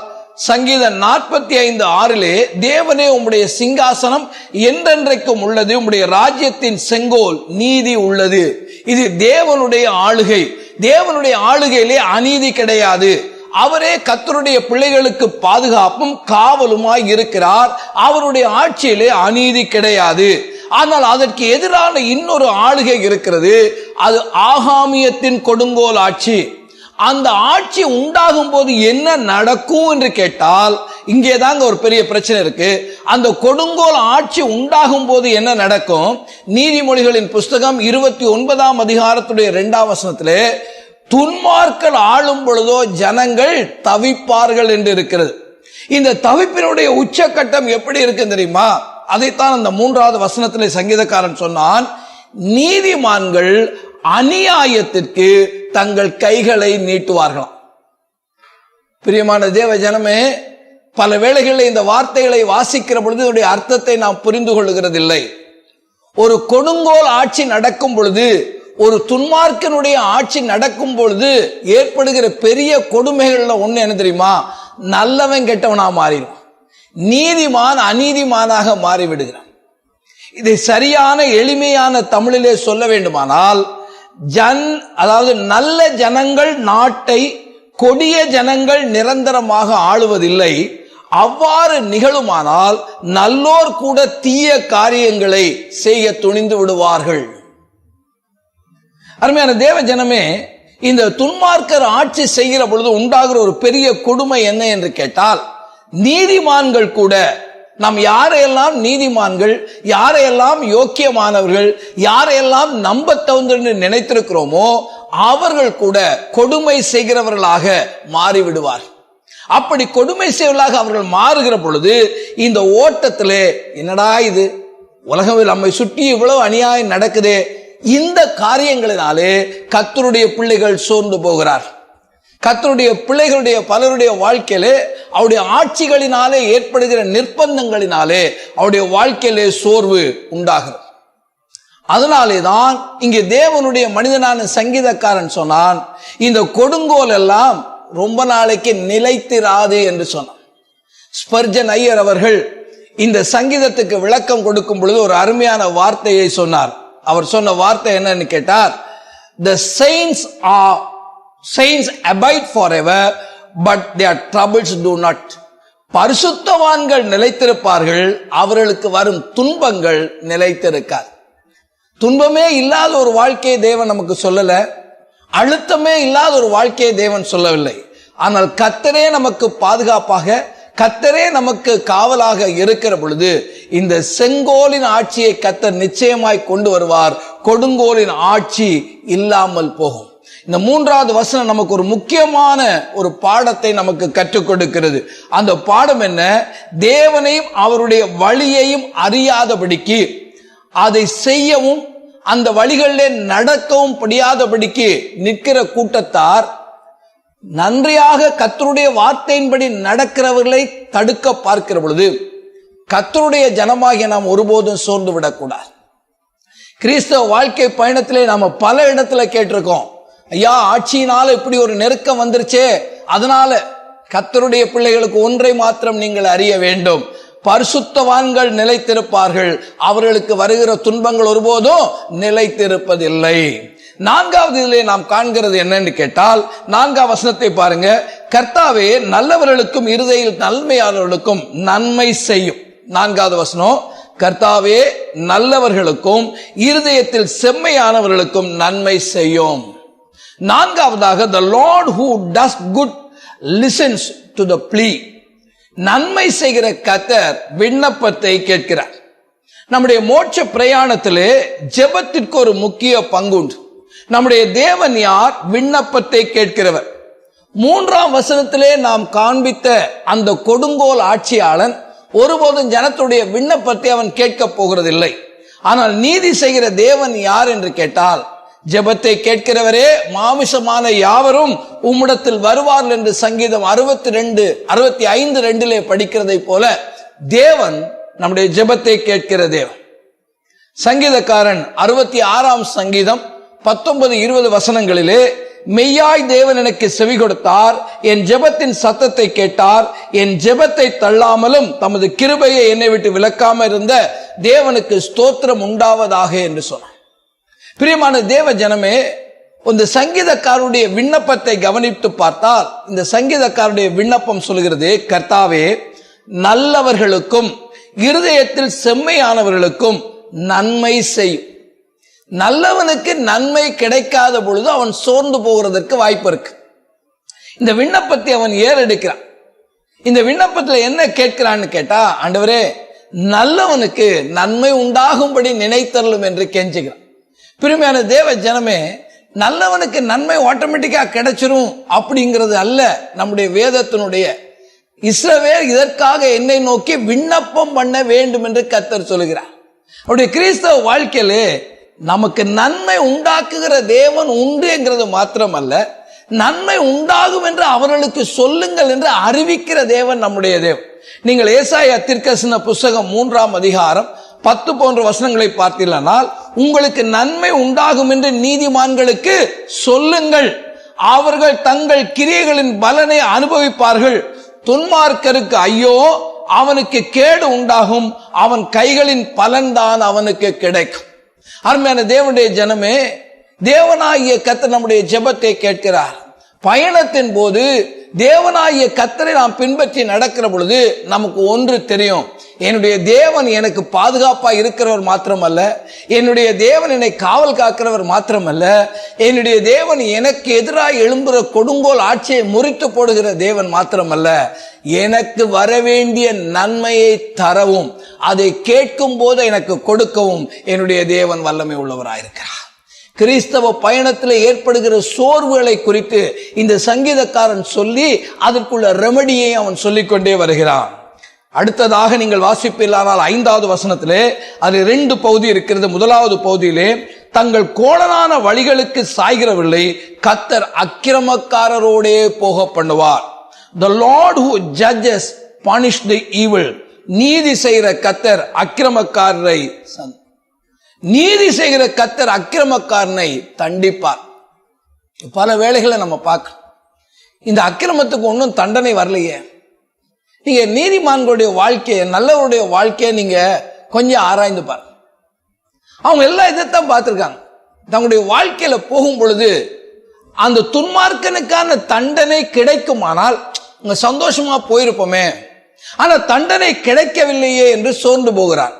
Speaker 1: சங்கீதம் 45:6 தேவனே உம்முடைய சிங்காசனம் என்றென்றைக்கும் உள்ளது, உம்முடைய ராஜ்யத்தின் செங்கோல் நீதி உள்ளது. இது தேவனுடைய ஆளுகை. தேவனுடைய ஆளுகையிலே அநீதி கிடையாது. அவரே கர்த்தருடைய பிள்ளைகளுக்கு பாதுகாப்பும் காவலுமாய் இருக்கிறார். அவருடைய ஆட்சியிலே அநீதி கிடையாது. ஆனால் அதற்கு எதிரான இன்னொரு ஆளுகை இருக்கிறது, அது ஆகாமியத்தின் கொடுங்கோல் ஆட்சி. அந்த ஆட்சி உண்டாகும் போது என்ன நடக்கும் என்று கேட்டால், இங்கேதாங்க ஒரு பெரிய பிரச்சனை இருக்கு. அந்த கொடுங்கோல் ஆட்சி உண்டாகும் போது என்ன நடக்கும்? நீதிமொழிகளின் புஸ்தகம் 29ஆம் அதிகாரத்துடைய 2ஆம் வசனத்திலே, துன்மார்க்கர் ஆளும் பொழுதோ ஜனங்கள் தவிப்பார்கள் என்று இருக்கிறது. இந்த தவிப்பினுடைய உச்சக்கட்டம் எப்படி இருக்கு தெரியுமா? அதைத்தான் அந்த 3வது வசனத்திலே சங்கீதக்காரன் சொன்னான், நீதிமான்கள் அநியாயத்திற்கு தங்கள் கைகளை நீட்டுவார்களாம். பிரியமான தேவ ஜனமே, பல வேளைகளில் இந்த வார்த்தைகளை வாசிக்கிற பொழுது இதனுடைய அர்த்தத்தை நாம் புரிந்து கொள்ளுகிறதில்லை. ஒரு கொடுங்கோல் ஆட்சி நடக்கும் பொழுது, ஒரு துன்மார்க்கனுடைய ஆட்சி நடக்கும் பொழுது ஏற்படுகிற பெரிய கொடுமைகள்ல ஒண்ணு என்ன தெரியுமா? நல்லவன் கெட்டவனா மாறிடும், நீதிமான் அநீதிமானாக மாறிவிடுகிறான். இதை சரியான எளிமையான தமிழிலே சொல்ல வேண்டுமானால், அதாவது நல்ல ஜனங்கள் நாட்டை, கொடிய ஜனங்கள் நிரந்தரமாக ஆளுவதில்லை. அவ்வாறு நிகழுமானால் நல்லோர் கூட தீய காரியங்களை செய்ய துணிந்து விடுவார்கள். அருமையான தேவ ஜனமே, இந்த துன்மார்க்கர் ஆட்சி செய்கிற பொழுது உண்டாகிற ஒரு பெரிய கொடுமை என்ன என்று கேட்டால், நீதிமான்கள் கூட, நாம் யாரையெல்லாம் நீதிமான்கள், யாரையெல்லாம் யோக்கியமானவர்கள், யாரையெல்லாம் நம்ப தகுந்த நினைத்திருக்கிறோமோ அவர்கள் கூட கொடுமை செய்கிறவர்களாக மாறிவிடுவார். அப்படி கொடுமை செய்வர்களாக அவர்கள் மாறுகிற பொழுது இந்த ஓட்டத்திலே, என்னடா இது உலகம் நம்மை சுற்றி இவ்வளவு அநியாயம் நடக்குதே, இந்த காரியங்களினாலே கர்த்தருடைய பிள்ளைகள் சோர்ந்து போகிறார். கர்த்தருடைய பிள்ளைகளுடைய பலருடைய வாழ்க்கையிலே அவருடைய ஆட்சிகளினாலே ஏற்படுகிற நிர்பந்தங்களினாலே அவருடைய வாழ்க்கையிலே சோர்வு உண்டாகிறது. அதனாலே தான் இங்கே தேவனுடைய மனிதனான சங்கீதக்காரன் சொன்னான், இந்த கொடுங்கோல் எல்லாம் ரொம்ப நாளைக்கு நிலைத்திராது என்று சொன்னான். ஸ்பர்ஜன் ஐயர் அவர்கள் இந்த சங்கீதத்துக்கு விளக்கம் கொடுக்கும் பொழுது ஒரு அருமையான வார்த்தையை சொன்னார். அவர் சொன்ன வார்த்தை என்னன்னு கேட்டார், the saints abide forever but their troubles do not. பரிசுத்தவான்கள் நிலைத்திருப்பார்கள், அவர்களுக்கு வரும் துன்பங்கள் நிலைத்திருக்காது. துன்பமே இல்லாத ஒரு வாழ்க்கையை தேவன் நமக்கு சொல்லல, அழுத்தமே இல்லாத ஒரு வாழ்க்கையை தேவன் சொல்லவில்லை. ஆனால் கர்த்தரே நமக்கு பாதுகாப்பாக, கர்த்தரே நமக்கு காவலாக இருக்கிற பொழுது இந்த செங்கோலின் ஆட்சியை கர்த்தர் நிச்சயமாய் கொண்டு வருவார். கொடுங்கோலின் ஆட்சி இல்லாமல் போகும். இந்த 3வது வசனம் நமக்கு ஒரு முக்கியமான ஒரு பாடத்தை நமக்கு கற்றுக் கொடுக்கிறது. அந்த பாடம் என்ன? தேவனையும் அவருடைய வழியையும் அறியாதபடிக்கு, அதை செய்யவும் அந்த வழிகளிலே நடக்கவும் முடியாதபடிக்கு நிற்கிற கூட்டத்தார் நன்றியாக கர்த்தருடைய வார்த்தையின்படி நடக்கிறவர்களை தடுக்க பார்க்கிற பொழுது கர்த்தருடைய ஜனமாகிய நாம் ஒருபோதும் சோர்ந்து விடக்கூடாது. கிறிஸ்தவ வாழ்க்கை பயணத்திலே நாம பல இடத்துல கேட்டிருக்கோம், ஐயா ஆட்சியினால இப்படி ஒரு நெருக்கம் வந்துருச்சே, அதனால கர்த்தருடைய பிள்ளைகளுக்கு ஒன்றை மாத்திரம் நீங்கள் அறிய வேண்டும், பரிசுத்தவான்கள் நிலைத்திருப்பார்கள், அவர்களுக்கு வருகிற துன்பங்கள் ஒருபோதும் நிலைத்திருப்பதில்லை. 4வது இதிலே நாம் காண்கிறது என்னன்னு கேட்டால், 4ஆம் வசனத்தை பாருங்க. கர்த்தாவே நல்லவர்களுக்கும் இருதயில் நன்மையானவர்களுக்கும் நன்மை செய்யும். 4வது வசனம், கர்த்தாவே நல்லவர்களுக்கும் இருதயத்தில் செம்மையானவர்களுக்கும் நன்மை செய்யும். 4வதாக, the Lord who does good listens to the plea. நன்மை செய்கிற கர்த்தர் விண்ணப்பத்தை கேட்கிறார். நம்முடைய மோட்ச பிரயாணத்திலே ஜெபத்திற்கு ஒரு முக்கிய பங்கு உண்டு. நம்முடைய தேவன் யார்? விண்ணப்பத்தை கேட்கிறவர். 3ஆம் வசனத்திலே நாம் காண்பித்த அந்த கொடுங்கோல் ஆட்சியாளன் ஒருபோதும் ஜனத்துடைய விண்ணப்பத்தை அவன் கேட்க போகிறதில்லை. ஆனால் நீதி செய்கிற தேவன் யார் என்று கேட்டால், ஜெபத்தை கேட்கிறவரே, மாமிசமான யாவரும் உம்மிடத்தில் வருவார்கள் என்று சங்கீதம் 65:2 படிக்கிறதை போல தேவன் நம்முடைய ஜெபத்தை கேட்கிற தேவன். சங்கீதக்காரன் 66ஆம் சங்கீதம் 19-20 வசனங்களிலே, மெய்யாய் தேவன் எனக்கு செவி கொடுத்தார், என் ஜெபத்தின் சத்தத்தை கேட்டார், என் ஜெபத்தை தள்ளாமலும் தமது கிருபையை என்னை விட்டு விலக்காம இருந்த தேவனுக்கு ஸ்தோத்திரம் உண்டாவதாக என்று சொன்னார். பிரியமான தேவ ஜனமே, இந்த சங்கீதக்காரருடைய விண்ணப்பத்தை கவனித்து பார்த்தால், இந்த சங்கீதக்காரருடைய விண்ணப்பம் சொல்கிறது, கர்த்தாவே நல்லவர்களுக்கும் இருதயத்தில் செம்மையானவர்களுக்கும் நன்மை செய்யும். நல்லவனுக்கு நன்மை கிடைக்காத பொழுது அவன் சோர்ந்து போகிறதற்கு வாய்ப்பு இருக்கு. இந்த விண்ணப்பத்தை அவன் ஏறெடுக்கிறான். இந்த விண்ணப்பத்தில் என்ன கேட்கிறான்னு கேட்டா, ஆண்டவரே நல்லவனுக்கு நன்மை உண்டாகும்படி நினைத்தருளும் என்று கெஞ்சுகிறான். பிரியமான தேவ ஜனமே, நல்லவனுக்கு நன்மை ஆட்டோமேட்டிக்கா கிடைச்சிரும் அப்படிங்கிறது அல்ல நம்முடைய வேதத்தினுடைய. இஸ்ரவேல் இதற்காக என்னை நோக்கி விண்ணப்பம் பண்ண வேண்டும் என்று கர்த்தர் சொல்லுகிறார். அவருடைய கிறிஸ்தவ வாழ்க்கையிலே நமக்கு நன்மை உண்டாக்குகிற தேவன் உண்டு என்கிறது மாத்திரமல்ல, நன்மை உண்டாகும் என்று அவர்களுக்கு சொல்லுங்கள் என்று அறிவிக்கிற தேவன் நம்முடைய தேவன். நீங்கள் ஏசாயா தீர்க்கதரிசன புத்தகம் 3ஆம் அதிகாரம் 10 போன்ற வசனங்களை பார்த்தீர்களானால், உங்களுக்கு நன்மை உண்டாகும் என்று நீதிமான்களுக்கு சொல்லுங்கள், அவர்கள் தங்கள் கிரியைகளின் பலனை அனுபவிப்பார்கள். துன்மார்க்கருக்கு ஐயோ, அவனுக்கு கேடு உண்டாகும், அவன் கைகளின் பலன்தான் அவனுக்கு கிடைக்கும். அருமையான தேவனுடைய ஜனமே, தேவனாகிய கர்த்தர் நம்முடைய ஜெபத்தை கேட்கிறார். பயணத்தின் போது தேவனாகிய கர்த்தரை நாம் பின்பற்றி நடக்கிற பொழுது நமக்கு ஒன்று தெரியும், என்னுடைய தேவன் எனக்கு பாதுகாப்பா இருக்கிறவர் மாத்திரமல்ல, என்னுடைய தேவன் என்னை காவல் காக்கிறவர் மாத்திரமல்ல, என்னுடைய தேவன் எனக்கு எதிராக எழும்புகிற கொடுங்கோல் ஆட்சியை முறித்து போடுகிற தேவன் மாத்திரமல்ல, எனக்கு வரவேண்டிய நன்மையை தரவும் அதை கேட்கும் போது எனக்கு கொடுக்கவும் என்னுடைய தேவன் வல்லமை உள்ளவராயிருக்கிறார். கிறிஸ்தவ பயணத்தில் ஏற்படுகிற சோர்வுகளை குறித்து இந்த சங்கீதக்காரன் சொல்லி அதற்குள்ள ரெமடியை அவன் சொல்லிக்கொண்டே வருகிறான். அடுத்ததாக நீங்கள் வாசிப்பீர்களானால் 5வது வசனத்திலே அது 2 பகுதி இருக்கிறது. 1வது பகுதியிலே, தங்கள் கோணலான வழிகளுக்கு சாய்கிறவில்லை, கர்த்தர் அக்கிரமக்காரரோடே போக பண்ணுவார். The Lord who judges punish the evil. நீதி செய்கிற கர்த்தர் அக்கிரமக்காரரை நீதி செய்கிற கர்த்தர் அக்கிரமக்காரனை தண்டிப்பார். பல வேளைகளை நம்ம பார்க்க, இந்த அக்கிரமத்துக்கு ஒன்றும் தண்டனை வரலையே. நீங்க நீதிமான்களுடைய வாழ்க்கையை, நல்லவருடைய வாழ்க்கையை நீங்க கொஞ்சம் ஆராய்ந்து பாருங்க. அவங்க எல்லாம் இதைத்தான் பார்த்திருக்காங்க. தங்களுடைய வாழ்க்கையில போகும் பொழுது அந்த துன்மார்க்கனுக்கான தண்டனை கிடைக்குமானால் உங்க சந்தோஷமா போயிருப்போமே, ஆனா தண்டனை கிடைக்கவில்லையே என்று சோர்ந்து போகிறார்.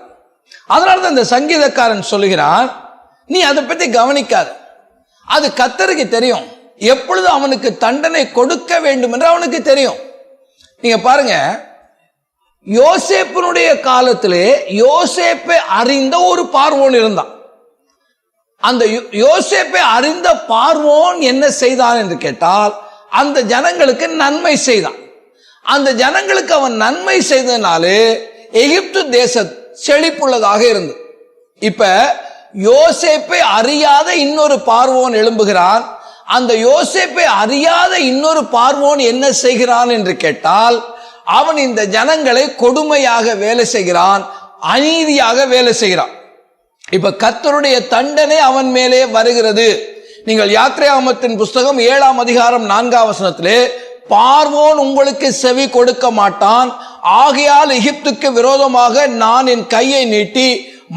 Speaker 1: அதனாலதான் இந்த சங்கீதக்காரன் சொல்லுகிறான், நீ அதை பத்தி கவனிக்காத, அது கர்த்தருக்கு தெரியும், எப்பொழுது அவனுக்கு தண்டனை கொடுக்க வேண்டும் என்று அவனுக்கு தெரியும். நீங்க பாருங்க, யோசேப்பினுடைய காலத்திலே யோசேப்பை அறிந்த ஒரு பார்வோன் இருந்தான். அந்த யோசேப்பை அறிந்த பார்வோன் என்ன செய்தான் என்று கேட்டால், அந்த ஜனங்களுக்கு நன்மை செய்தான். அந்த ஜனங்களுக்கு அவன் நன்மை செய்தனாலே எகிப்து தேசம் செழிப்புள்ளதாக இருந்தது. இப்ப யோசேப்பை அறியாத இன்னொரு பார்வோன் எழும்புகிறான். அந்த யோசேப்பை அறியாத இன்னொரு பார்வோன் என்ன செய்கிறான் என்று கேட்டால், அவன் இந்த ஜனங்களை கொடுமையாக வேலை செய்கிறான், அநீதியாக வேலை செய்கிறான். இப்ப கர்த்தருடைய தண்டனை அவன் மேலே வருகிறது. நீங்கள் யாத்திராகமத்தின் புஸ்தகம் 7ஆம் அதிகாரம் 4ஆம் வசனத்திலே, பார்வோன் உங்களுக்கு செவி கொடுக்க மாட்டான், ஆகையால் எகிப்துக்கு விரோதமாக நான் என் கையை நீட்டி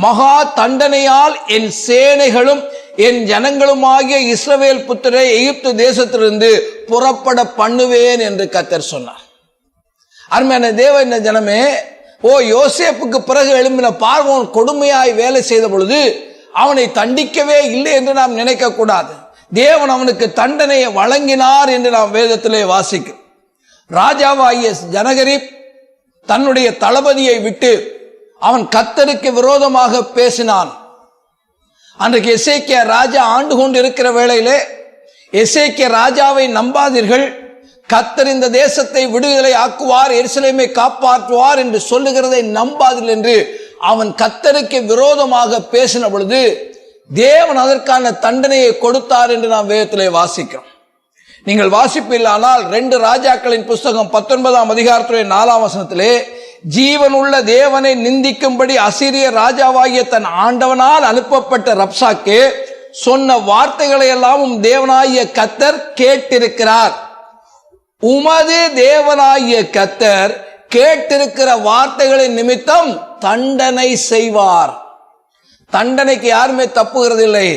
Speaker 1: மகா தண்டனையால் என் சேனைகளும் என் ஜனங்களுமாகிய இஸ்ரவேல் புத்திரை எகிப்து தேசத்திலிருந்து புறப்பட பண்ணுவேன் என்று கர்த்தர் சொன்னார். அருமையான தேவ ஜனமே, யோசேப்புக்கு பிறகு எழும்பின பார்வோன் கொடுமையாய் வேலை செய்த பொழுது அவனை தண்டிக்கவே இல்லை என்று நாம் நினைக்க கூடாது. தேவன் அவனுக்கு தண்டனையை வழங்கினார் என்று நாம் வேதத்திலே வாசிக்கிறோம். ராஜாவாகிய ஜனகரிப் தன்னுடைய தளபதியை விட்டு அவன் கர்த்தருக்கு விரோதமாக பேசினான். அன்றைக்கு எசேக்கியா ராஜா ஆண்டு கொண்டு இருக்கிற வேளையிலே, எசேக்கியா ராஜாவை நம்பாதீர்கள், கர்த்தர் இந்த தேசத்தை விடுதலை ஆக்குவார், எருசலேமை காப்பாற்றுவார் என்று சொல்லுகிறதை நம்பாதீர்கள் என்று அவன் கர்த்தருக்கு விரோதமாக பேசின பொழுது தேவன் அதற்கான தண்டனையை கொடுத்தார் என்று நாம் வேதத்திலே வாசிக்கிறோம். நீங்கள் வாசிப்பில்லானால் 2 ராஜாக்களின் புஸ்தகம் 19ஆம் அதிகாரத்துடைய 4ஆம் வசனத்திலே, ஜீவனுள்ள தேவனை நிந்திக்கும்படி அசீரிய ராஜாவாகிய தன் ஆண்டவனால் அனுப்பப்பட்ட ரப்சாக்கே சொன்ன வார்த்தைகளை எல்லாம் தேவனாகிய கர்த்தர் கேட்டிருக்கிறார். உமது தேவனாகிய கர்த்தர் கேட்டிருக்கிற வார்த்தைகளின் நிமித்தம் தண்டனை செய்வார். தண்டனைக்கு யாருமே தப்புகிறது இல்லை.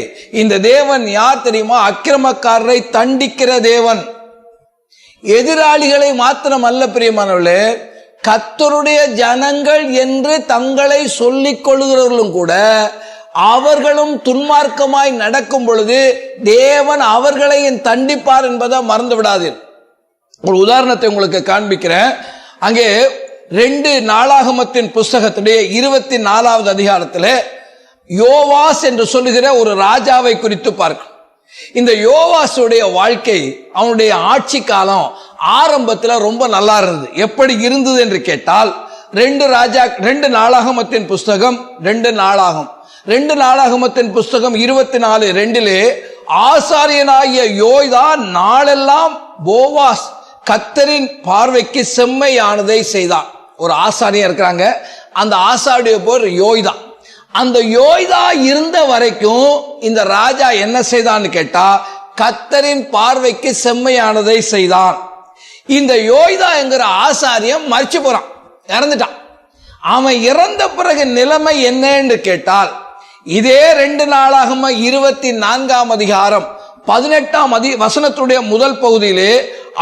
Speaker 1: இந்த தேவன் யார் தெரியுமா? அக்கிரமக்காரரை தண்டிக்கிற தேவன். எதிராளிகளை மாத்திரம் அல்ல பிரியமானவர்களே, கர்த்தருடைய ஜனங்கள் என்று தங்களை சொல்லிக் கொள்கிறவர்களும் கூட அவர்களும் துன்மார்க்கமாய் நடக்கும் பொழுது தேவன் அவர்களை தண்டிப்பார் என்பதை மறந்து விடாதீர்கள். ஒரு உதாரணத்தை உங்களுக்கு காண்பிக்கிறேன். அங்கே 2 நாளாகமத்தின் புஸ்தகத்துடைய 24ஆவது அதிகாரத்தில் யோவாஸ் என்று சொல்லுகிற ஒரு ராஜாவை குறித்து பார்க்க. இந்த யோவாசுடைய வாழ்க்கை, அவனுடைய ஆட்சி காலம் ஆரம்பத்தில் ரொம்ப நல்லா இருந்தது. எப்படி இருந்தது என்று கேட்டால், 2 நாளாகமத்தின் புஸ்தகம் 2 நாளாகமத்தின் புஸ்தகம் 24:2 ஆசாரியனாகிய யோய்தா நாளெல்லாம் போவாஸ் கர்த்தரின் பார்வைக்கு செம்மையானதை செய்தான். ஒரு ஆசாரியர் இருக்கிறாங்க, அந்த ஆசாரிய பேர் யோய்தா. அந்த யோய்தா இருந்த வரைக்கும் இந்த ராஜா என்ன செய்தான்னு கேட்டா, கர்த்தரின் பார்வைக்கு செம்மையானதை செய்தான். இந்த யோய்தா என்கிற ஆசாரியம் மரிச்சு போறான், இறந்துட்டான். அவன் இறந்த பிறகு நிலைமை என்னன்னு கேட்டால், இதே 2 நாளாகம 24ஆம் அதிகாரம் 18ஆம் வசனத்துடைய முதல் பகுதியிலே,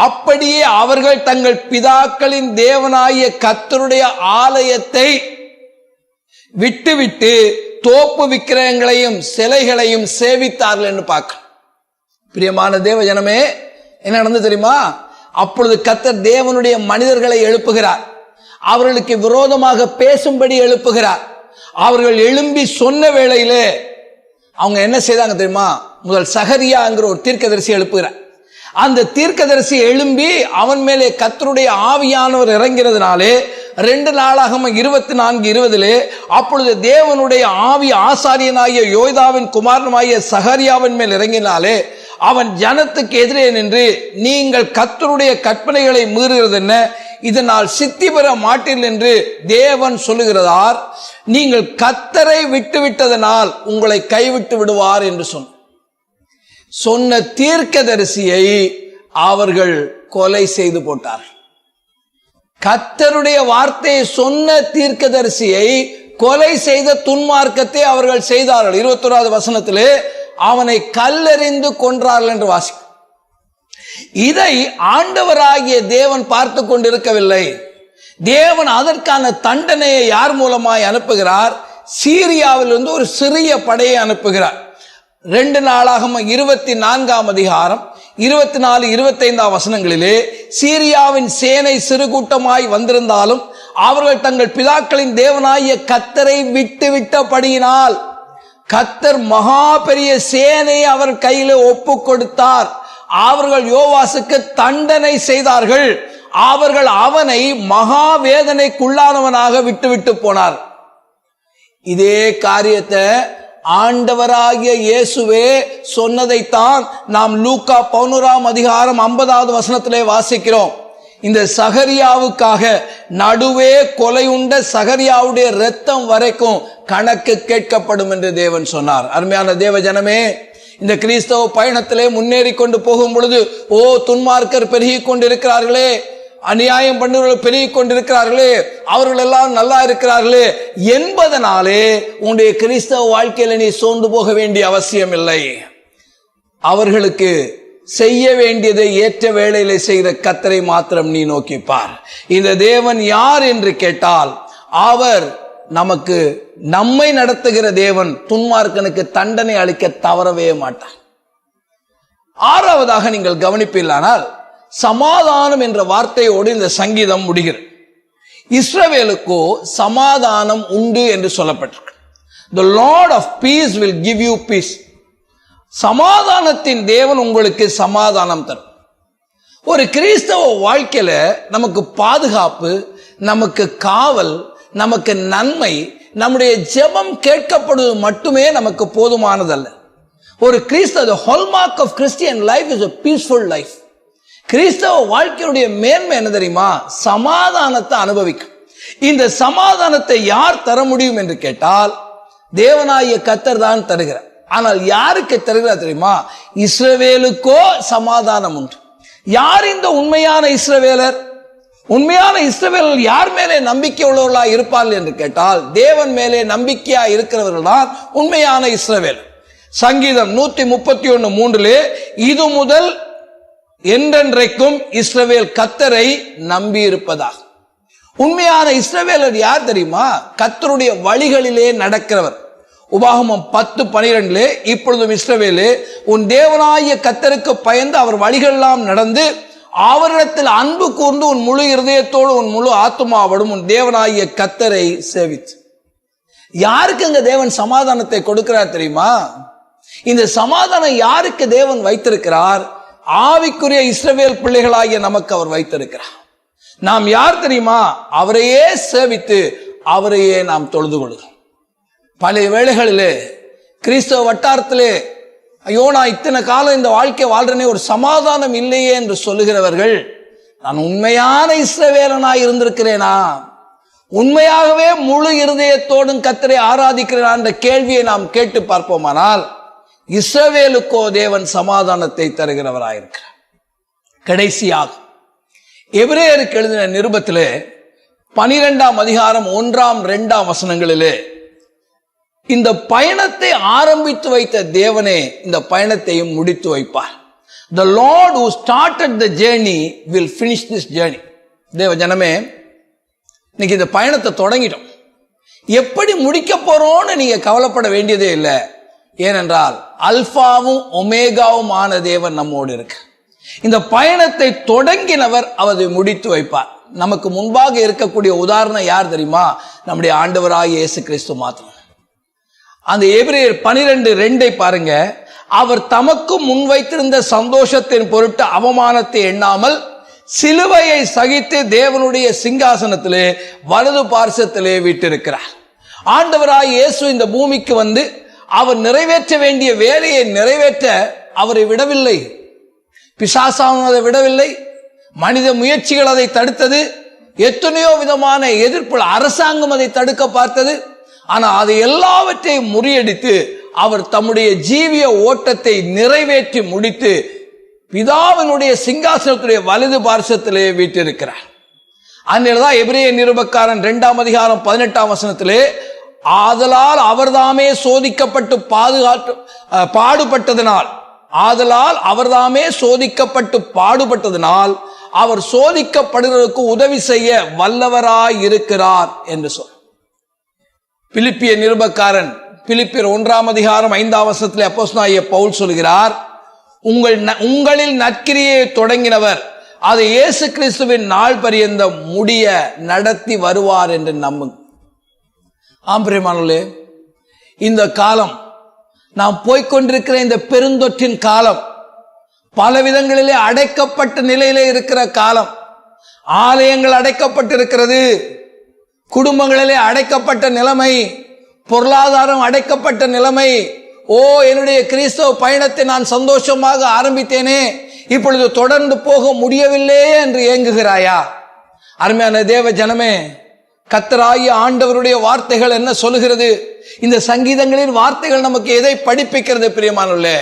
Speaker 1: அப்படியே அவர்கள் தங்கள் பிதாக்களின் தேவனாகிய கர்த்தருடைய ஆலயத்தை விட்டுவிட்டு தோப்பு விக்கிரகங்களையும் சிலைகளையும் சேவித்தார்கள் என்று பார்க்க. பிரியமான தேவ ஜனமே, என்ன நடந்தது தெரியுமா? அப்பொழுது கர்த்தர் தேவனுடைய மனிதர்களை எழுப்புகிறார், அவர்களுக்கு விரோதமாக பேசும்படி எழுப்புகிறார். அவர்கள் எழும்பி சொன்ன வேளையிலே அவங்க என்ன செய்தாங்க தெரியுமா? முதல் சகரியாங்கிற ஒரு தீர்க்கதரிசி எழுப்புகிறார். அந்த தீர்க்கதரிசி எழும்பி அவன் மேலே கர்த்தருடைய ஆவியானவர் இறங்கிறதுனாலே 2 நாளாகம 24:20 அப்பொழுது தேவனுடைய ஆவி ஆசாரியனாகிய யோய்தாவின் குமாரனாகிய சகரியாவின் மேல் இறங்கினாலே அவன் ஜனத்துக்கு எதிரே நின்று, நீங்கள் கர்த்தருடைய கற்பனைகளை மீறுகிறது என்ன? இதனால் சித்தி பெற மாட்டீர்கள் என்று தேவன் சொல்லுகிறார். நீங்கள் கர்த்தரை விட்டுவிட்டதனால் உங்களை கைவிட்டு விடுவார் என்று சொன்ன தீர்க்கதரிசியை அவர்கள் கொலை செய்து போட்டார்கள். கர்த்தருடைய வார்த்தையை சொன்ன தீர்க்கதரிசியை கொலை செய்த துன்மார்க்கத்தை அவர்கள் செய்தார்கள். 21வது வசனத்திலே அவனை கல்லெறிந்து கொன்றார்கள் என்று வாசி. இதை ஆண்டவராகிய தேவன் பார்த்து கொண்டிருக்கவில்லை. தேவன் அதற்கான தண்டனையை யார் மூலமாய் அனுப்புகிறார்? சீரியாவில் இருந்து ஒரு சிறிய படையை அனுப்புகிறார். 2 நாளாகம 24ஆம் அதிகாரம் 24-25 வசனங்களிலே, சீரியாவின் சேனை சிறு கூட்டமாய் வந்திருந்தாலும் அவர்கள் தங்கள் பிதாக்களின் தேவனாகிய கர்த்தரை விட்டபடியினால் கர்த்தர் மகா பெரிய சேனையை அவர் கையில ஒப்பு கொடுத்தார். அவர்கள் யோவாசுக்கு தண்டனை செய்தார்கள். அவர்கள் அவனை மகா வேதனைக்குள்ளானவனாக விட்டு போனார். இதே காரியத்தை ஆண்டவராகிய இயேசுவே சொன்னதைத்தான் நாம் லூக்கா 11ஆம் அதிகாரம் 50வது வசனத்திலே வாசிக்கிறோம். இந்த சகரியாவுக்காக நடுவே கொலையுண்ட சகரியாவுடைய இரத்தம் வரைக்கும் கணக்கு கேட்கப்படும் என்று தேவன் சொன்னார். அருமையான தேவ ஜனமே, இந்த கிறிஸ்தவ பயணத்திலே முன்னேறி கொண்டு போகும் பொழுது, ஓ துன்மார்க்கர் பெருகிக் கொண்டிருக்கிறார்களே, அநியாயம் பண்ணுவர்கள் பெருகிக் கொண்டிருக்கிறார்களே, அவர்கள் எல்லாம் நல்லா இருக்கிறார்களே என்பதனாலே உன்னுடைய கிறிஸ்தவ வாழ்க்கையில நீ சோர்ந்து போக வேண்டிய அவசியம் இல்லை. அவர்களுக்கு செய்ய வேண்டியதை ஏற்ற வேளையில செய்த கர்த்தரை மாத்திரம் நீ நோக்கிப்பார். இந்த தேவன் யார் என்று கேட்டால், அவர் நமக்கு நம்மை நடத்துகிற தேவன். துன்மார்க்கனுக்கு தண்டனை அளிக்க தவறவே மாட்டார். ஆறாவதாக நீங்கள் கவனிப்பீர்களானால், சமாதானம் என்ற வார்த்தையோடு இந்த சங்கீதம் முடிகிறது. இஸ்ரவேலுக்கோ சமாதானம் உண்டு என்று சொல்லப்பட்டிருக்கு. The Lord of peace will give you peace. சமாதானத்தின் தேவன் உங்களுக்கு சமாதானம் தரும். ஒரு கிறிஸ்தவ வாழ்க்கையில நமக்கு பாதுகாப்பு, நமக்கு காவல், நமக்கு நன்மை, நம்முடைய ஜெபம் கேட்கப்படுவது மட்டுமே நமக்கு போதுமானதல்ல. ஒரு கிறிஸ்தவ, the hallmark of Christian life is a peaceful life. கிறிஸ்தவ வாழ்க்கையுடைய மேன்மை என்ன தெரியுமா? சமாதானத்தை அனுபவிக்கும். இந்த சமாதானத்தை யார் தர முடியும் என்று கேட்டால், தேவனாகிய கர்த்தர் தான் தருகிறார். ஆனால் யாருக்கு தருகிறார் தெரியுமா? இஸ்ரவேலுக்கோ சமாதானம் உண்டு. யார் இந்த உண்மையான இஸ்ரவேலர்? உண்மையான இஸ்ரவேலர் யார் மேலே நம்பிக்கை உள்ளவர்களாக இருப்பார்கள் என்று கேட்டால், தேவன் மேலே நம்பிக்கையா இருக்கிறவர்கள் தான் உண்மையான இஸ்ரவேலர். சங்கீதம் 131:3 இது முதல் என்றென்றைக்கும் இஸ்ரவேல் கர்த்தரை நம்பி இருப்பதாக. உண்மையான இஸ்ரவேலர் யார் தெரியுமா? கர்த்தருடைய வழிகளிலே நடக்கிறவர். உபாகமம் 10:12 இப்பொழுதும் இஸ்ரவேலே, உன் தேவனாகிய கர்த்தருக்கு பயந்து அவர் வழிகளெல்லாம் நடந்து அவரிடத்தில் அன்பு கூர்ந்து உன் முழு இருதயத்தோடு உன் முழு ஆத்துமாவோடும் உன் தேவனாகிய கர்த்தரை சேவித்து. யாருக்கு இங்க தேவன் சமாதானத்தை கொடுக்கிறார் தெரியுமா? இந்த சமாதானம் யாருக்கு தேவன் வைத்திருக்கிறார்? ஆவிக்குரிய இஸ்ரவேல் பிள்ளைகளாகிய நமக்கு அவர் வைத்திருக்கிறார். நாம் யார் தெரியுமா? அவரையே சேவித்து அவரையே நாம் தொழுது கொள்கிறோம். பல வேளைகளிலே கிறிஸ்தவ வட்டாரத்திலே, ஐயோ நான் இத்தனை காலம் இந்த வாழ்க்கை வாழ்றனே, ஒரு சமாதானம் இல்லையே என்று சொல்லுகிறவர்கள், நான் உண்மையான இஸ்ரவேலனாய் இருந்திருக்கிறேனா? உண்மையாகவே முழு இருதயத்தோடும் கர்த்தரை ஆராதிக்கிறேனா என்ற கேள்வியை நாம் கேட்டு பார்ப்போமானால், இஸ்ரவேலுக்கோ தேவன் சமாதானத்தை தருகிறவராயிருக்கிறார். கடைசியாக எபிரேயருக்கு எழுதின நிருபத்திலே 12ஆம் அதிகாரம் 1, 2 வசனங்களிலே, இந்த பயணத்தை ஆரம்பித்து வைத்த தேவனே இந்த பயணத்தையும் முடித்து வைப்பார். The Lord who started the journey will finish this journey. தேவ ஜனமே, இன்னைக்கு இந்த பயணத்தை தொடங்கிட்டோம். எப்படி முடிக்க போறோம்னு நீங்க கவலைப்பட வேண்டியதே இல்லை. ஏனென்றால் அல்பாவும் ஒமேகாவும் ஆன தேவன் நம்மோடு இருக்கு. இந்த பயணத்தை தொடங்கினவர் அவரை முடித்து வைப்பார். நமக்கு முன்பாக இருக்கக்கூடிய உதாரணம் யார் தெரியுமா? நம்முடைய ஆண்டவராகிய இயேசு கிறிஸ்து மாத்திரம். அந்த எபிரேயர் 12:2 பாருங்க. அவர் தமக்கு முன்வைத்திருந்த சந்தோஷத்தின் பொருட்டு அவமானத்தை எண்ணாமல் சிலுவையை சகித்து தேவனுடைய சிங்காசனத்திலே வலது பார்சத்திலே வீற்றிருக்கிறார். ஆண்டவராகிய இயேசு இந்த பூமிக்கு வந்து அவர் நிறைவேற்ற வேண்டிய வேலையை நிறைவேற்ற அவரை விடவில்லை. பிசாசானவன் அதை விடவில்லை. மனித முயற்சிகள் அதை தடுத்தது. எத்தனையோ விதமான எதிர்ப்பு, அரசாங்கம் அதை தடுக்க பார்த்தது. ஆனால் அதை எல்லாவற்றையும் முறியடித்து அவர் தம்முடைய ஜீவிய ஓட்டத்தை நிறைவேற்றி முடித்து பிதாவினுடைய சிங்காசனத்துடைய வலது பார்சத்திலே வீற்றிருக்கிறார். அந்நிலைதான் எபிரேய நிருபக்காரன் 2ஆம் அதிகாரம் 18ஆம் வசனத்திலே, ஆதலால் அவர்தாமே சோதிக்கப்பட்டு பாடுபட்டதனால் அவர் சோதிக்கப்படுவதற்கு உதவி செய்ய வல்லவராய் இருக்கிறார் என்று சொல். பிலிப்பிய நிருபக்காரன் பிலிப்பியர் 1ஆம் அதிகாரம் 5ஆம் வசனத்திலே அப்போஸ்தலனாகிய பவுல் சொல்கிறார், உங்களில் நற்கிரியை தொடங்கினவர் அதை இயேசு கிறிஸ்துவின் நாள் பரியந்தம் முடிய நடத்தி வருவார் என்று நம்புங்க. ஆம்பிரியமானே, இந்த காலம், நாம் போய்கொண்டிருக்கிற இந்த பெருந்தொற்றின் காலம், பல விதங்களிலே அடைக்கப்பட்ட நிலையிலே இருக்கிற காலம். ஆலயங்கள் அடைக்கப்பட்டிருக்கிறது, குடும்பங்களிலே அடைக்கப்பட்ட நிலைமை, பொருளாதாரம் அடைக்கப்பட்ட நிலைமை. ஓ, என்னுடைய கிறிஸ்தவ பயணத்தை நான் சந்தோஷமாக ஆரம்பித்தேனே, இப்பொழுது தொடர்ந்து போக முடியவில்லையே என்று ஏங்குகிறாயா? அருமையான தேவ ஜனமே, கர்த்தராகிய ஆண்டவருடைய வார்த்தைகள் என்ன சொல்லுகிறது? இந்த சங்கீதங்களின் வார்த்தைகள் நமக்கு எதை படிப்பிக்கிறது? பிரியமானவர்களே,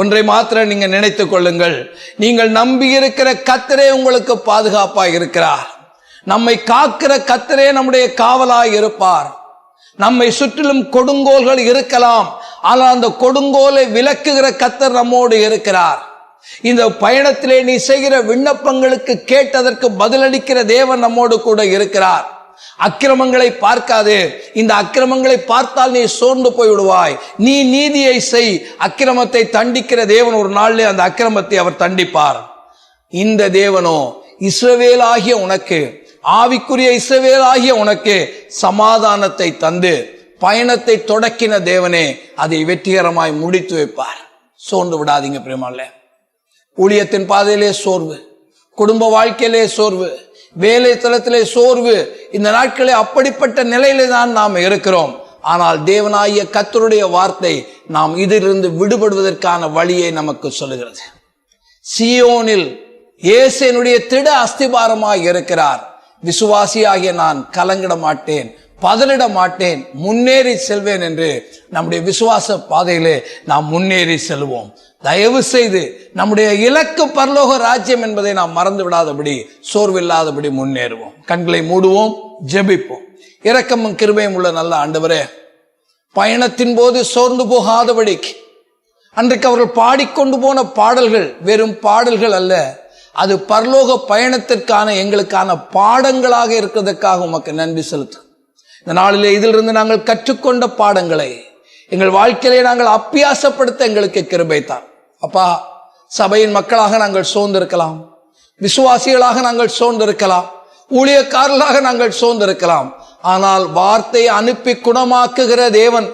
Speaker 1: ஒன்றை மாத்திரம் நீங்க நினைத்துக் கொள்ளுங்கள். நீங்கள் நம்பி இருக்கிற கர்த்தரே உங்களுக்கு பாதுகாப்பாக இருக்கிறார். நம்மை காக்கிற கர்த்தரே நம்முடைய காவலாய் இருப்பார். நம்மை சுற்றிலும் கொடுங்கோல்கள் இருக்கலாம், ஆனால் அந்த கொடுங்கோலை விலக்குகிற கர்த்தர் நம்மோடு இருக்கிறார். இந்த பயணத்திலே நீ செய்கிற விண்ணப்பங்களுக்கு கேட்டதற்கு பதிலளிக்கிற தேவன் நம்மோடு கூட இருக்கிறார். அக்கிரமங்களை பார்க்காதே. இந்த அக்கிரமங்களை பார்த்தால் நீ சோர்ந்து போய்விடுவாய். நீ நீதியை செய். அக்கிரமத்தை தண்டிக்கிற தேவன் ஒரு நாளிலே அந்த அக்கிரமத்தை அவர் தண்டிப்பார். இந்த தேவனோ இஸ்ரவேலாகிய உனக்கு, ஆவிக்குரிய இஸ்ரவேலாகிய உனக்கு சமாதானத்தை தந்து பயணத்தை தொடக்கின தேவனே அதை வெற்றிகரமாய் முடித்து வைப்பார். சோர்ந்து விடாதீங்க பிரியமானவர்களே. ஊழியத்தின் பாதையிலே சோர்வு, குடும்ப வாழ்க்கையிலே சோர்வு, வேலை தளத்திலே சோர்வு, இந்த நாட்களே அப்படிப்பட்ட நிலையிலே தான் நாம் இருக்கிறோம். ஆனால் தேவனாகிய கர்த்தருடைய வார்த்தை நாம் இதிலிருந்து விடுபடுவதற்கான வழியை நமக்கு சொல்லுகிறது. சீயோனில் இயேசுவினுடைய திட அஸ்திபாரமாய் இருக்கிறார். விசுவாசியாகிய நான் கலங்கிட மாட்டேன், பதறிட மாட்டேன், முன்னேறி செல்வேன் என்று நம்முடைய விசுவாச பாதையிலே நாம் முன்னேறி செல்வோம். தயவு செய்து நம்முடைய இலக்கு பரலோக ராஜ்யம் என்பதை நாம் மறந்து விடாதபடி, சோர்வில்லாதபடி முன்னேறுவோம். கண்களை மூடுவோம், ஜெபிப்போம். இரக்கமும் கிருபையும் உள்ள நல்ல ஆண்டவரே, பயணத்தின் போது சோர்ந்து போகாதபடிக்கு அன்றைக்கு அவர்கள் பாடிக்கொண்டு போன பாடல்கள் வெறும் பாடல்கள் அல்ல, அது பரலோக பயணத்திற்கான எங்களுக்கான பாடங்களாக இருக்கிறதுக்காக உமக்கு நன்றி செலுத்து. இந்த நாளிலே இதிலிருந்து நாங்கள் கற்றுக்கொண்ட பாடங்களை எங்கள் வாழ்க்கையிலே நாங்கள் அப்பியாசப்படுத்த எங்களுக்கு கிருபை தான். அப்பா, சபையின் மக்களாக நாங்கள் சோர்ந்திருக்கலாம், விசுவாசிகளாக நாங்கள் சோர்ந்திருக்கலாம், ஊழியக்காரர்களாக நாங்கள் சோர்ந்திருக்கலாம். ஆனால் வார்த்தையை அனுப்பி குணமாக்குகிற தேவன்,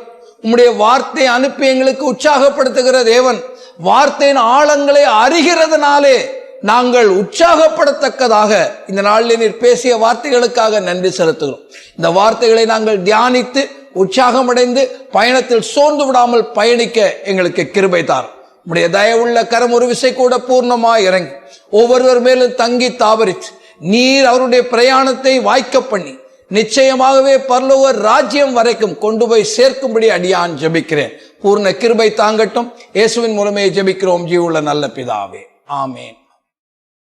Speaker 1: உம்முடைய வார்த்தையை அனுப்பி எங்களுக்கு உற்சாகப்படுத்துகிற தேவன், வார்த்தையின் ஆழங்களை அறிகிறதுனாலே நாங்கள் உற்சாகப்படத்தக்கதாக இந்த நாளில் நீர் பேசிய வார்த்தைகளுக்காக நன்றி செலுத்துகிறோம். இந்த வார்த்தைகளை நாங்கள் தியானித்து உற்சாகமடைந்து பயணத்தில் சோர்ந்து விடாமல் பயணிக்க எங்களுக்கு கிருபை தார். உம்முடைய தயவுள்ள கரம் ஒரு விசை கூட பூர்ணமாய் இறங்கி ஒவ்வொருவர் மேலும் தங்கி தாவரித்து நீர் அவருடைய பிரயாணத்தை வாய்க்க பண்ணி நிச்சயமாகவே பரலோக ராஜ்யம் வரைக்கும் கொண்டு போய் சேர்க்கும்படி அடியான் ஜெபிக்கிறேன். பூர்ண கிருபை தாங்கட்டும். இயேசுவின் மூலமே ஜெபிக்கிறோம் ஜீவுள்ள நல்ல பிதாவே, ஆமேன்.